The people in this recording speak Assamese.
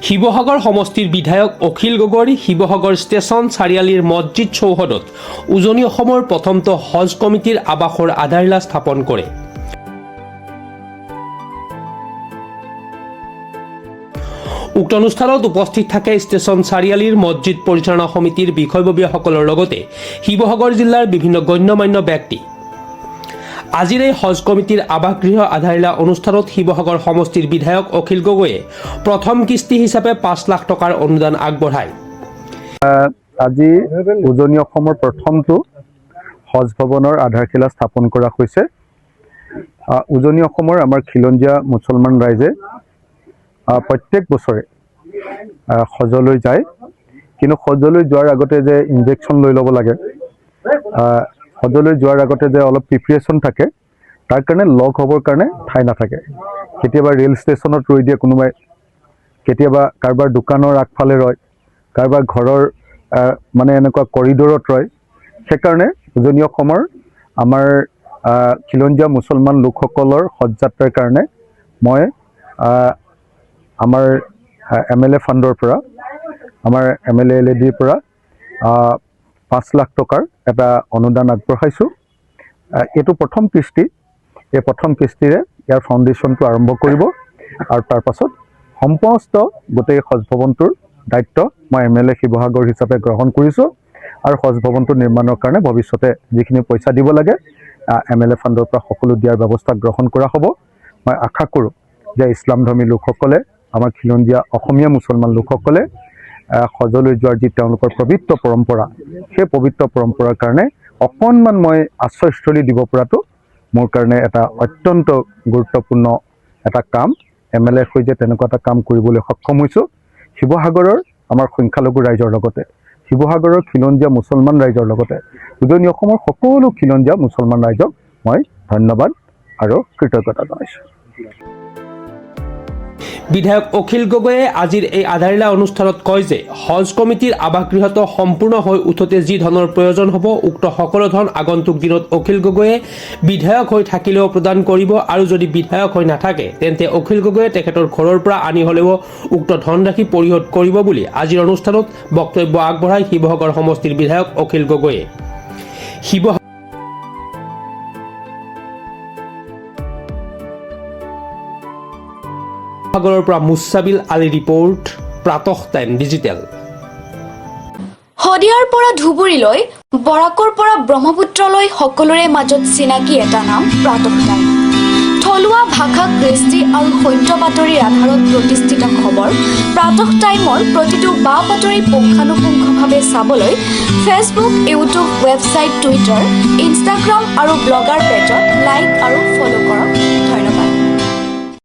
শিৱসাগৰ সমষ্টিৰ বিধায়ক অখিল গগৈ শিৱসাগৰ ষ্টেচন চাৰিআলিৰ মছজিদ চৌহদত উজনি অসমৰ প্ৰথমটো হজ কমিটিৰ আৱাসৰ আধাৰশিলা স্থাপন কৰে। উক্ত অনুষ্ঠানত উপস্থিত থাকে ষ্টেচন চাৰিআলিৰ মছজিদ পৰিচালনা সমিতিৰ বিষয়ববীয়াসকলৰ লগতে শিৱসাগৰ জিলাৰ বিভিন্ন গণ্যমান্য ব্যক্তি। আজিৰ এই হজ কমিটিৰ আৱাসগৃহ আধাৰশিলা অনুষ্ঠানত শিৱসাগৰ সমষ্টিৰ বিধায়ক অখিল গগৈয়ে প্ৰথম কিস্তি হিচাপে ৫ লাখ টকাৰ অনুদান আগবঢ়ায়। আজি উজনি অসমৰ প্ৰথমটো হজ ভৱনৰ আধাৰশিলা স্থাপন কৰা হৈছে। উজনি অসমৰ আমাৰ খিলঞ্জীয়া মুছলমান ৰাইজে প্ৰত্যেক বছৰে হজলৈ যায়, কিন্তু হজলৈ যোৱাৰ আগতে যে ইনজেকশ্যন লৈ ল'ব লাগে, হজলৈ যোৱাৰ আগতে যে অলপ প্ৰিপেৰেশ্যন থাকে, তাৰ কাৰণে লগ হ'বৰ কাৰণে ঠাই নাথাকে। কেতিয়াবা ৰেল ষ্টেচনত ৰৈ দিয়ে কোনোবাই, কেতিয়াবা কাৰোবাৰ দোকানৰ আগফালে ৰয়, কাৰোবাৰ ঘৰৰ মানে এনেকুৱা কৰিডৰত ৰয়। সেইকাৰণে উজনি অসমৰ আমাৰ খিলঞ্জীয়া মুছলমান লোকসকলৰ হজ যাত্ৰাৰ কাৰণে মই আমাৰ MLA ফাণ্ডৰ পৰা, আমাৰ MLA LADৰ পৰা ৫ লাখ টকাৰ এটা অনুদান আগবঢ়াইছোঁ। এইটো প্ৰথম কিস্তি। এই প্ৰথম কিস্তিৰে ইয়াৰ ফাউণ্ডেশ্যনটো আৰম্ভ কৰিব আৰু তাৰ পাছত সমস্ত গোটেই হজ ভৱনটোৰ দায়িত্ব মই MLA শিৱসাগৰ হিচাপে গ্ৰহণ কৰিছোঁ। আৰু হজ ভৱনটো নিৰ্মাণৰ কাৰণে ভৱিষ্যতে যিখিনি পইচা দিব লাগে MLA ফাণ্ডৰ পৰা সকলো দিয়াৰ ব্যৱস্থা গ্ৰহণ কৰা হ'ব। মই আশা কৰোঁ যে ইছলামধৰ্মী লোকসকলে, আমাৰ খিলঞ্জীয়া অসমীয়া মুছলমান লোকসকলে হজলৈ যোৱাৰ যি তেওঁলোকৰ পবিত্ৰ পৰম্পৰা, সেই পবিত্ৰ পৰম্পৰাৰ কাৰণে অকণমান মই আশ্ৰয়স্থলী দিব পৰাটো মোৰ কাৰণে এটা অত্যন্ত গুৰুত্বপূৰ্ণ এটা কাম। MLA হৈ যে তেনেকুৱা এটা কাম কৰিবলৈ সক্ষম হৈছোঁ। শিৱসাগৰৰ আমাৰ সংখ্যালঘু ৰাইজৰ লগতে, শিৱসাগৰৰ খিলঞ্জীয়া মুছলমান ৰাইজৰ লগতে উজনি অসমৰ সকলো খিলঞ্জীয়া মুছলমান ৰাইজক মই ধন্যবাদ আৰু কৃতজ্ঞতা জনাইছোঁ। বিধায়ক অখিল গগৈয়ে আজিৰ এই আধাৰশিলা অনুষ্ঠানত কয় যে হজ কমিটিৰ আৱাসগৃহটো সম্পূৰ্ণ হৈ উঠোতে যি ধনৰ প্ৰয়োজন হ'ব, উক্ত সকলো ধন আগন্তুক দিনত অখিল গগৈয়ে বিধায়ক হৈ থাকিলেও প্ৰদান কৰিব, আৰু যদি বিধায়ক হৈ নাথাকে তেন্তে অখিল গগৈয়ে তেখেতৰ ঘৰৰ পৰা আনি হ'লেও উক্ত ধনৰাশি পৰিশোধ কৰিব বুলি আজিৰ অনুষ্ঠানত বক্তব্য আগবঢ়ায় শিৱসাগৰ সমষ্টিৰ বিধায়ক অখিল গগৈয়ে। শিৱসাগৰৰ পৰা মুছাবিল আলী ৰিপৰ্ট, প্ৰাতঃ টাইম ডিজিটেল। শদিয়াৰ পৰা ধুবুৰীলৈ, বৰাকৰ পৰা ব্ৰহ্মপুত্ৰলৈ সকলোৰে মাজত চিনাকি এটা নাম প্ৰাতঃ টাইম। থলুৱা ভাষা, কৃষ্টি আৰু সত্য বাতৰিৰ আধাৰত প্ৰতিষ্ঠিত খবৰ প্ৰাতঃ টাইমৰ প্ৰতিটো বা বাতৰি পুংখানুপুংখভাৱে চাবলৈ Facebook, YouTube, website, Twitter, Instagram আৰু ব্লগাৰ পেজত লাইক আৰু ফ'ল' কৰক।